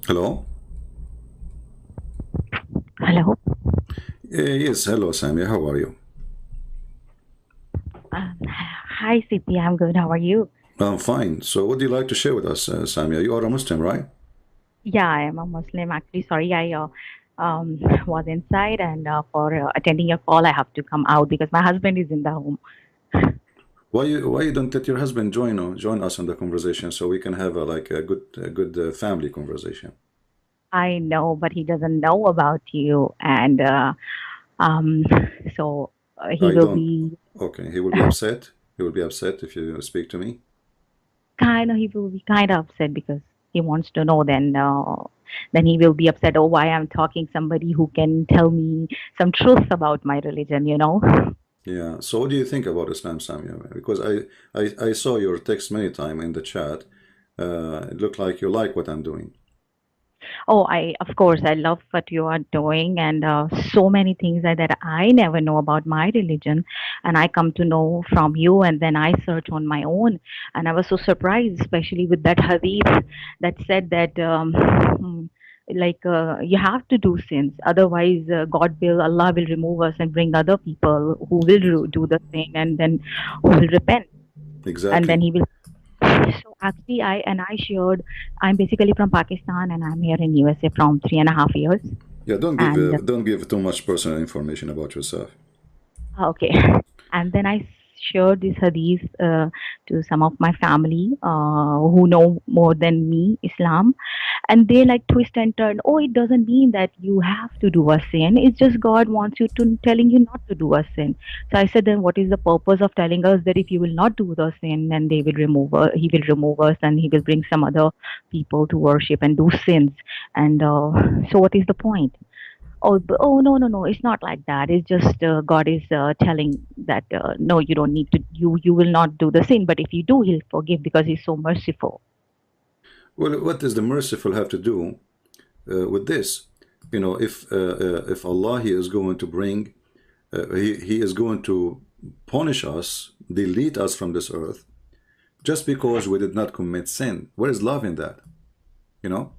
Hello? Hello. Yes, hello, Sammy. How are you? Hi, Siti. I'm good. How are you? I'm fine. So, what do you like to share with us, Sammy? You are a Muslim, right? Yeah, I am a Muslim. Actually, sorry, I was inside, and for attending your call, I have to come out because my husband is in the home. Why you don't let your husband join us in the conversation so we can have a good family conversation? I know, but he doesn't know about you, and um, so he I will don't. be Okay, he will be upset. He will be upset if you speak to me. kind of upset because he wants to know. Then he will be upset. Oh, why I'm talking somebody who can tell me some truth about my religion? Yeah. So, what do you think about Islam, Sammy? Because I saw your text many times in the chat. It looked like you like what I'm doing. Oh, of course, I love what you are doing, and so many things that I never know about my religion, and I come to know from you, and then I search on my own, and I was so surprised, especially with that hadith that said that you have to do sins, otherwise Allah will remove us and bring other people who will do the sin, and then who will repent, and then Exactly. He will. So actually, I shared. I'm basically from Pakistan, and I'm here in USA from 3.5 years. Yeah. And Don't give too much personal information about yourself. okay, and then I shared this hadith to some of my family who know more than me Islam, and they like twist and turn. Oh, it doesn't mean that you have to do a sin. It's just God wants you to telling you not to do a sin. So I said, then what is the purpose of telling us that if you will not do the sin, then they will He will remove us, and He will bring some other people to worship and do sins. And so, what is the point? Oh, no, no, no! It's not like that. It's just God is telling that no, you don't need to. You will not do the sin, but if you do, He'll forgive because He's so merciful. Well, what does the merciful have to do with this? If Allah He is going to bring, He is going to punish us, delete us from this earth, just because we did not commit sin. Where is love in that? You know,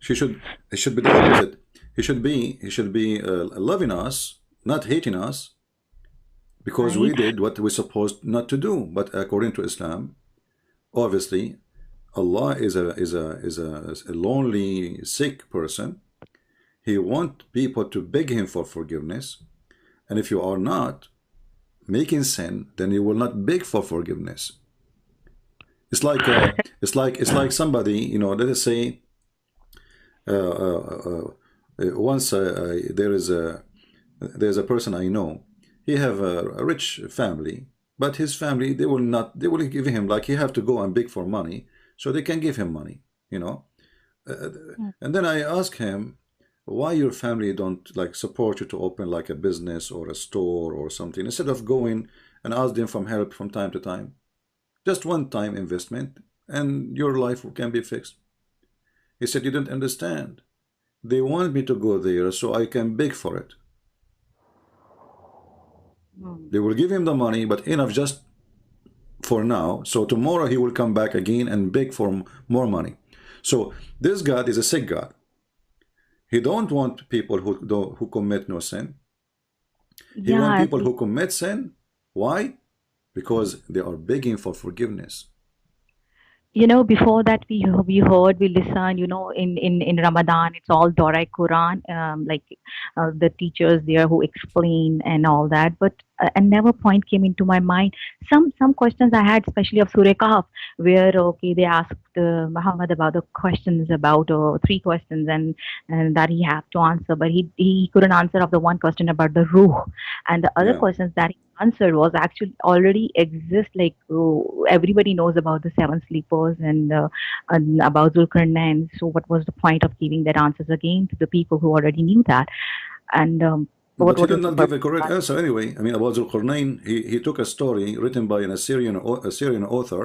she should. It should be the opposite. He should be loving us, not hating us, because we Right. did what we're supposed not to do. But according to Islam, obviously, Allah is a lonely, sick person. He wants people to beg him for forgiveness. And if you are not making sin, then you will not beg for forgiveness. It's like somebody, let us say, uh, uh, uh, once there's a person I know. He have a rich family, but his family they will give him, like, he have to go and beg for money so they can give him money. You know, uh, and then I ask him why your family don't like support you to open like a business or a store or something instead of going and ask them for help from time to time. Just one time investment and your life can be fixed. He said, you don't understand. They want me to go there so I can beg for it. Hmm. They will give him the money, but enough just for now. So tomorrow he will come back again and beg for more money. So this God is a sick God. He don't want people who commit no sin. He want Yeah, people who commit sin. Why? Because they are begging for forgiveness. before that we heard, we listened, in Ramadan, it's all Dora Quran, like the teachers there who explain and all that, but and never point came into my mind. Some questions I had, especially of Surah Kahf, where okay, they asked Muhammad about the questions, about three questions, and that he have to answer, but he couldn't answer of the one question about the ruh, and the other Yeah. questions that he answered was actually already exist. Like everybody knows about the seven sleepers and about Zulkarnain. So what was the point of giving that answers again to the people who already knew that? And But he what did is the not give purpose a correct of answer anyway. I mean, about Zulqarnain, he took a story written by an Assyrian author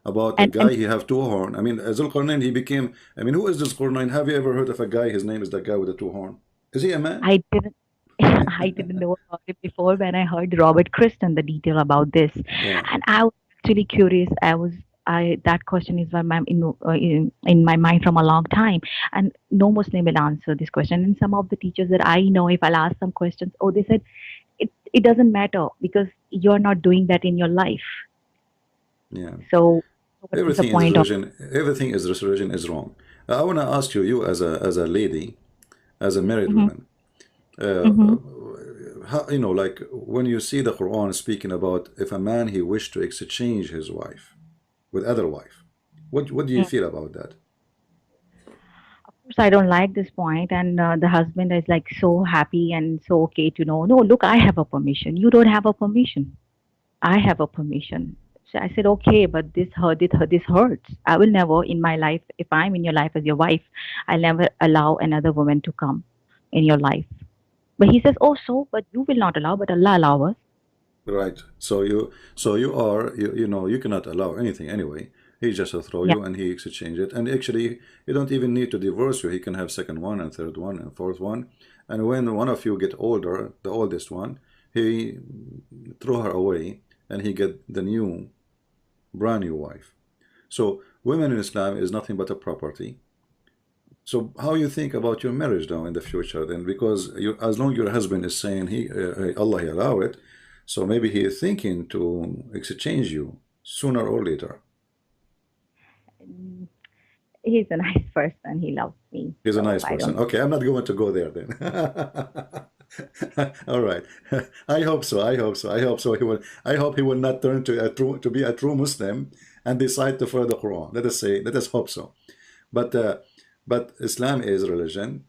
about a and guy he have two horn. I mean, Zulqarnain, he became. I mean, who is Zulqarnain? Have you ever heard of a guy? His name is the guy with the two horn. Is he a man? I didn't I didn't know about it before when I heard Robert Christen the detail about this, Yeah. and I was actually curious. I was I that question is in my mind from a long time, and no Muslim will answer this question. And some of the teachers that I know, if I'll ask some questions, oh, they said it doesn't matter because you're not doing that in your life. Yeah. So what is the Everything is point of? religion. Everything is religion is wrong. I want to ask you, you as a lady, as a married Hmm. woman, uh, Hmm. how, you know, like when you see the Quran speaking about if a man he wished to exchange his wife with other wife, what do you feel about that? Course, I don't like this point, and the husband is like so happy and so okay to know. No, look, I have a permission. You don't have a permission. I have a permission. So I said, okay, but this hurt. This hurts. I will never in my life, if I'm in your life as your wife, I'll never allow another woman to come in your life. But he says, oh, so, but you will not allow, but Allah allow us. Right. So you are you know you cannot allow anything anyway. He just will throw Yeah. you and he exchange it. And actually, you don't even need to divorce you. He can have second one and third one and fourth one. And when one of you get older, the oldest one, he throw her away and he get the new brand new wife. So women in Islam is nothing but a property. So how you think about your marriage now in the future then? Because you, as long your husband is saying Allah he allow it, so maybe he is thinking to exchange you sooner or later. Mm, he's a nice person. He loves me. He's a So nice I person. don't. Okay, I'm not going to go there then. All right. I hope so. I hope so. I hope so. He will. I hope he will not turn to be a true Muslim and decide to follow the Quran. Let us say. Let us hope so. But uh, but Islam is religion.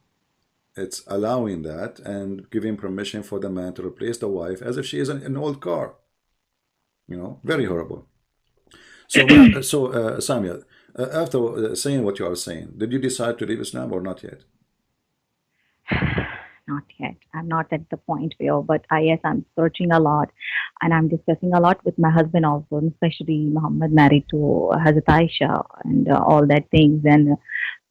It's allowing that and giving permission for the man to replace the wife as if she is an old car. You know, very horrible. So, Samia, after saying what you are saying, did you decide to leave Islam or not yet? Not yet. I'm not at the point where, but yes, I'm searching a lot, and I'm discussing a lot with my husband also, and especially Muhammad married to Hazrat Aisha and all that things, and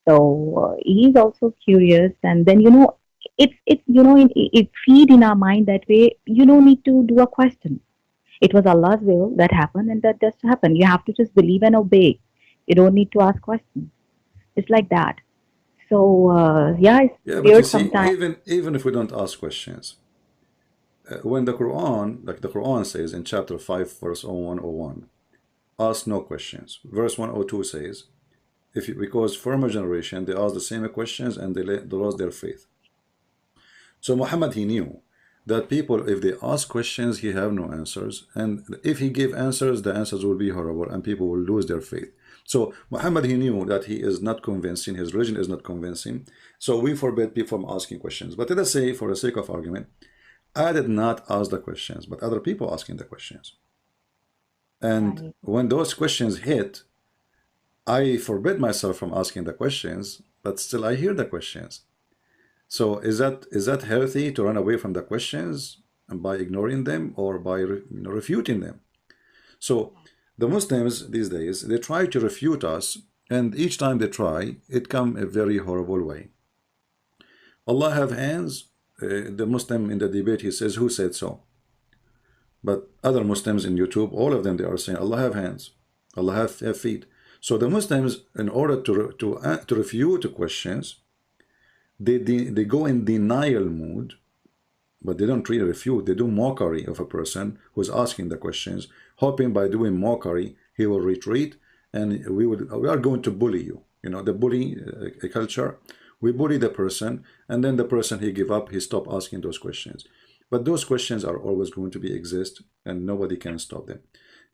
so he's also curious, and then it's it feed in our mind that way. You don't need to do a question. It was Allah's will that happened, and that just happened. You have to just believe and obey. You don't need to ask questions. It's like that. So yeah, it's Yeah, but you weird see, sometimes. even if we don't ask questions, when the Quran, like the Quran says in chapter 5, verse 0101, ask no questions. Verse 102 says, if you, because former generation they asked the same questions and they lost their faith. So Muhammad he knew that people, if they ask questions, he have no answers, and if he give answers, the answers will be horrible, and people will lose their faith. So Muhammad he knew that he is not convincing, his religion is not convincing. So we forbid people from asking questions. But let us say, for the sake of argument, I did not ask the questions, but other people asking the questions. And Right. when those questions hit, I forbid myself from asking the questions, but still I hear the questions. So is that healthy to run away from the questions and by ignoring them or by refuting them? So the Muslims these days they try to refute us, and each time they try, it come a very horrible way. Allah have hands. The Muslim in the debate he says, "Who said so?" But other Muslims in YouTube, all of them, they are saying Allah have hands, Allah have feet. So the Muslims, in order to refute the questions, they go in denial mood, but they don't really refute. They do mockery of a person who's asking the questions, hoping by doing mockery he will retreat, and we are going to bully you. You know the bully culture. We bully the person, and then the person he give up. He stop asking those questions. But those questions are always going to be exist, and nobody can stop them.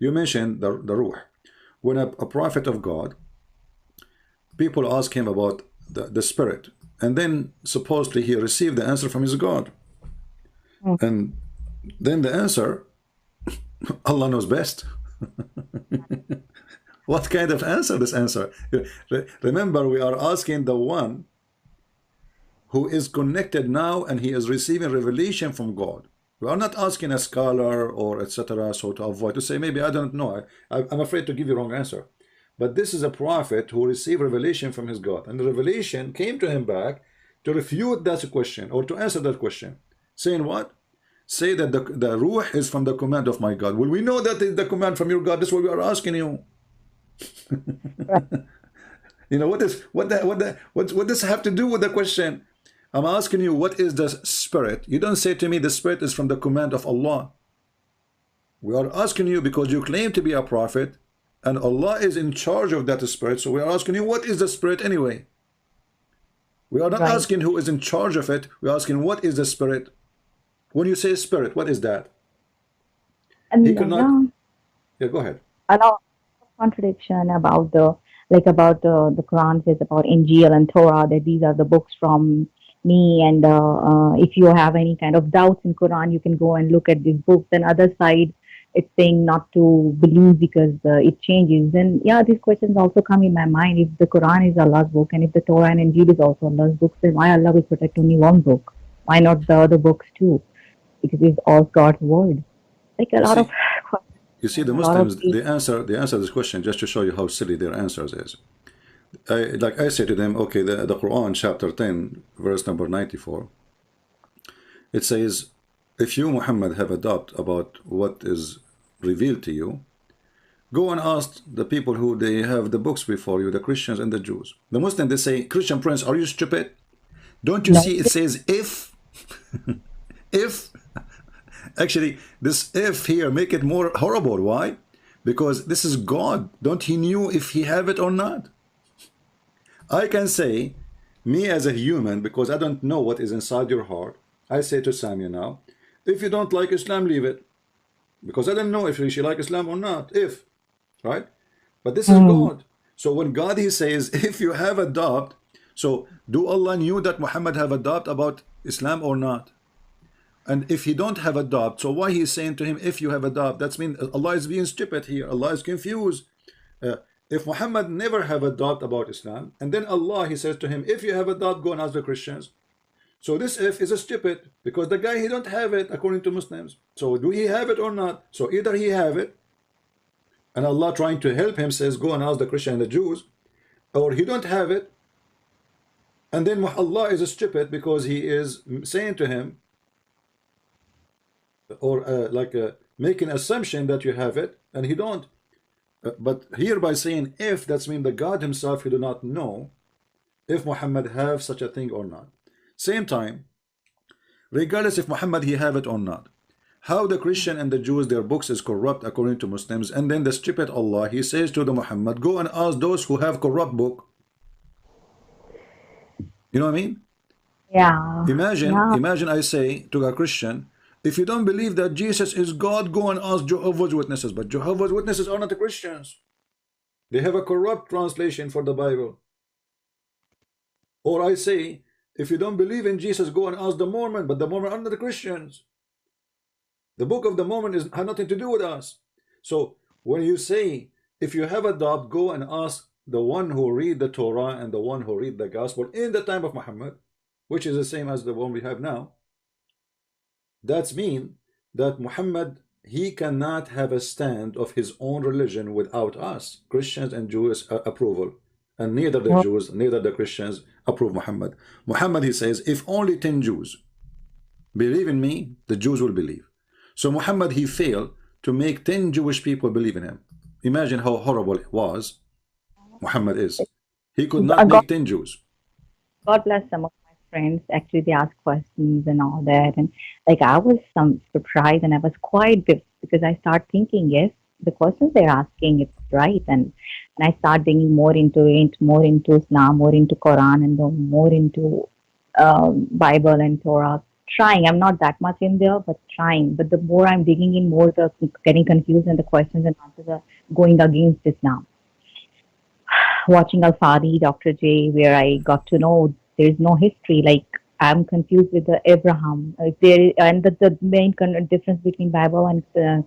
You mentioned the ruh. When a prophet of God, people ask him about the spirit, and then supposedly he received the answer from his God, Mm. and then the answer, Allah knows best. What kind of answer this answer? Remember, we are asking the one who is connected now and he is receiving revelation from God. We are not asking a scholar or etc. So to avoid to say maybe I don't know. I'm afraid to give you wrong answer. But this is a prophet who received revelation from his God, and the revelation came to him back to refute that question or to answer that question, saying what? Say that the ruh is from the command of my God. Well, we know that is the command from your God. That's what we are asking you. Right. You know what is what does have to do with the question? I'm asking you, what is the spirit? You don't say to me the spirit is from the command of Allah. We are asking you because you claim to be a prophet, and Allah is in charge of that spirit. So we are asking you, what is the spirit anyway? We are not Right. asking who is in charge of it. We're asking what is the spirit. When you say spirit, what is that? He And could not. yeah, Yeah, go ahead. a lot of contradiction about the about the Quran says about Injil and Torah that these are the books from me, and if you have any kind of doubts in Quran, you can go and look at these books. And other side, it's saying not to believe because it changes. And yeah, these questions also come in my mind. If the Quran is Allah's book, and if the Torah and Injil is also Allah's book, then why Allah will protect only one book? Why not the other books too? Because it's all God's word. Like a You lot of see, you see, the a lot of Muslims, they answer this question just to show you how silly their answers is. Like I say to them, okay, the Quran chapter 10 verse number 94, it says, if you Muhammad have a doubt about what is revealed to you, go and ask the people who they have the books before you, the Christians and the Jews. The Muslim, they say, Christian prince, are you stupid? Don't you no. see it says if actually this if here make it more horrible. Why? Because this is God. Don't he knew if he have it or not? I can say, me as a human, because I don't know what is inside your heart, I say to Samia now, if you don't like Islam, leave it. Because I don't know if she like Islam or not. If, right? But this is Hmm. God. So when God, he says, if you have a doubt, so do Allah knew that Muhammad have a doubt about Islam or not? And if he don't have a doubt, so why he's saying to him, if you have a doubt, that's mean Allah is being stupid here. Allah is confused. Uh, if Muhammad never have a doubt about Islam, and then Allah, he says to him, if you have a doubt, go and ask the Christians. So this if is a stupid, because the guy, he don't have it according to Muslims. So do he have it or not? So either he have it, and Allah trying to help him says, go and ask the Christian and the Jews, or he don't have it, and then Allah is a stupid because he is saying to him, or making assumption that you have it, and he don't. But here by saying if, that's mean the God himself, he do not know if Muhammad have such a thing or not. Same time, regardless if Muhammad he have it or not, how the Christian and the Jews, their books is corrupt according to Muslims, and then the stupid Allah, he says to the Muhammad, go and ask those who have corrupt book. You know what I mean? Yeah. Yeah. Imagine I say to a Christian, if you don't believe that Jesus is God, go and ask Jehovah's Witnesses. But Jehovah's Witnesses are not the Christians. They have a corrupt translation for the Bible. Or I say, if you don't believe in Jesus, go and ask the Mormon. But the Mormon are not the Christians. The book of the Mormon has nothing to do with us. So when you say, if you have a doubt, go and ask the one who read the Torah and the one who read the Gospel in the time of Muhammad, which is the same as the one we have now. That's mean that Muhammad, he cannot have a stand of his own religion without us, Christians and Jews approval. And neither the Well, Jews, neither the Christians approve Muhammad. Muhammad, he says, if only 10 Jews believe in me, the Jews will believe. So Muhammad, he failed to make 10 Jewish people believe in him. Imagine how horrible it was. Muhammad is. He could not God, make 10 Jews. God bless some of my friends. Actually, they ask questions and all that, and like I was some surprised, and I was quite because I start thinking, yes, the questions they're asking, it's right, and I start digging more into it, more into Islam, more into Quran, and then more into Bible and Torah. Trying, I'm not that much in there, but trying. But the more I'm digging in, more the getting confused, and the questions and answers are going against Islam. Watching Al Fadi, Dr. J, where I got to know there's no history. Like I'm confused with the Abraham. There and the main difference between Bible and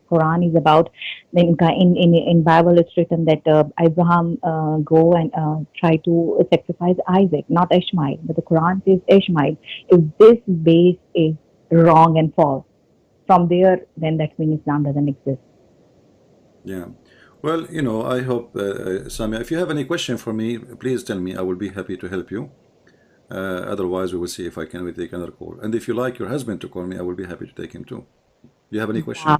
Quran is about in Bible it's written that Abraham go and try to sacrifice Isaac, not Ishmael. But the Quran says Ishmael. If this base is wrong and false, from there, then that means Islam doesn't exist. Yeah. Well, I hope, Samia, if you have any question for me, please tell me. I will be happy to help you. Otherwise, we will see if I can take another call. And if you like your husband to call me, I will be happy to take him too. Do you have any Yeah. question?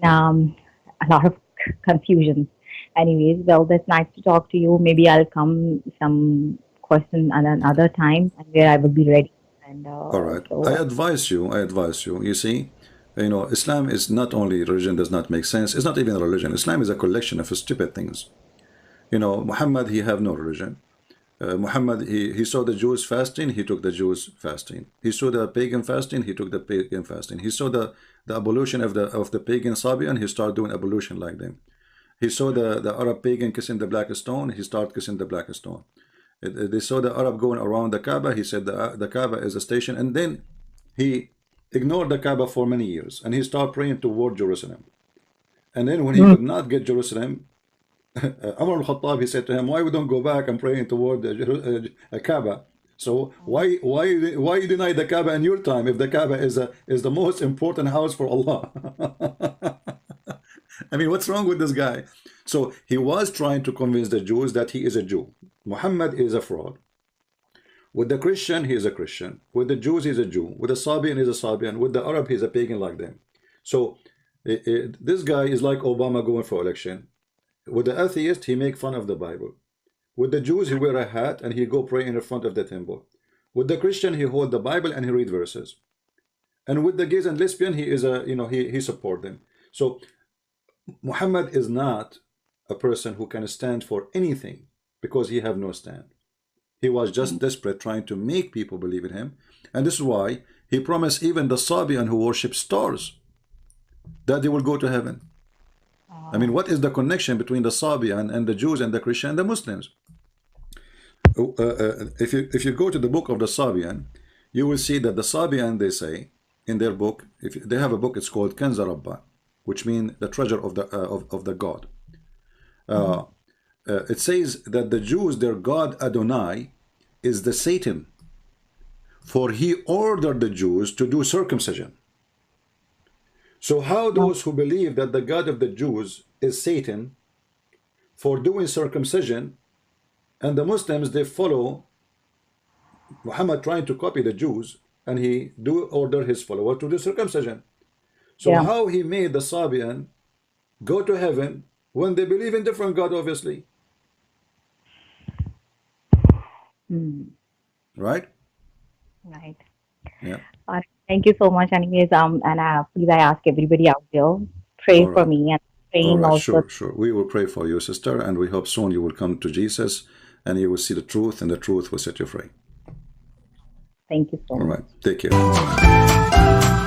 Um, a lot of confusion. Anyways, well, that's nice to talk to you. Maybe I'll come some question at another time and where I will be ready. And All right. I advise you. You see, Islam is not only religion does not make sense. It's not even a religion. Islam is a collection of stupid things. Muhammad, he have no religion. Muhammad, he saw the Jews fasting, he took the Jews fasting. He saw the pagan fasting, he took the pagan fasting. He saw the abolition of the pagan Sabian, he started doing abolition like them. He saw the Arab pagan kissing the black stone, he started kissing the black stone. They saw the Arab going around the Kaaba, he said the Kaaba is a station, and then he ignored the Kaaba for many years, and he started praying toward Jerusalem. And then when he Mm, could not get Jerusalem, Umar al-Khattab, he said to him, why we don't go back and praying toward the Kaaba? So why you deny the Kaaba in your time if the Kaaba is the most important house for Allah? I mean, what's wrong with this guy? So he was trying to convince the Jews that he is a Jew. Muhammad is a fraud. With the Christian, he is a Christian. With the Jews, he's a Jew. With the Sabian, he's a Sabian. With the Arab, he's a pagan like them. So this guy is like Obama going for election. With the atheist, he make fun of the Bible. With the Jews, he wear a hat and he go pray in the front of the temple. With the Christian, he hold the Bible and he read verses. And with the gays and lesbian, he is he support them. So Muhammad is not a person who can stand for anything because he have no stand. He was just desperate trying to make people believe in him. And this is why he promised even the Sabian who worship stars that they will go to heaven. I mean, what is the connection between the Sabian and the Jews and the Christian and the Muslims? If you go to the book of the Sabian, you will see that the Sabian, they say in their book, if they have a book, it's called Kanza Rabba, which means the treasure of the God. It says that the Jews, their God Adonai, is the Satan, for he ordered the Jews to do circumcision. So how those who believe that the God of the Jews is Satan for doing circumcision, and the Muslims, they follow Muhammad trying to copy the Jews, and he do order his follower to do circumcision. So yeah. how he made the Sabian go to heaven when they believe in different God, obviously, Mm, right? right. Yeah. Thank you so much. Anyways, and please, I ask everybody out there, pray All for right. me and All praying right. also. Sure. Sure. We will pray for you, sister, and we hope soon you will come to Jesus and you will see the truth, and the truth will set you free. Thank you so All much. right. Take care.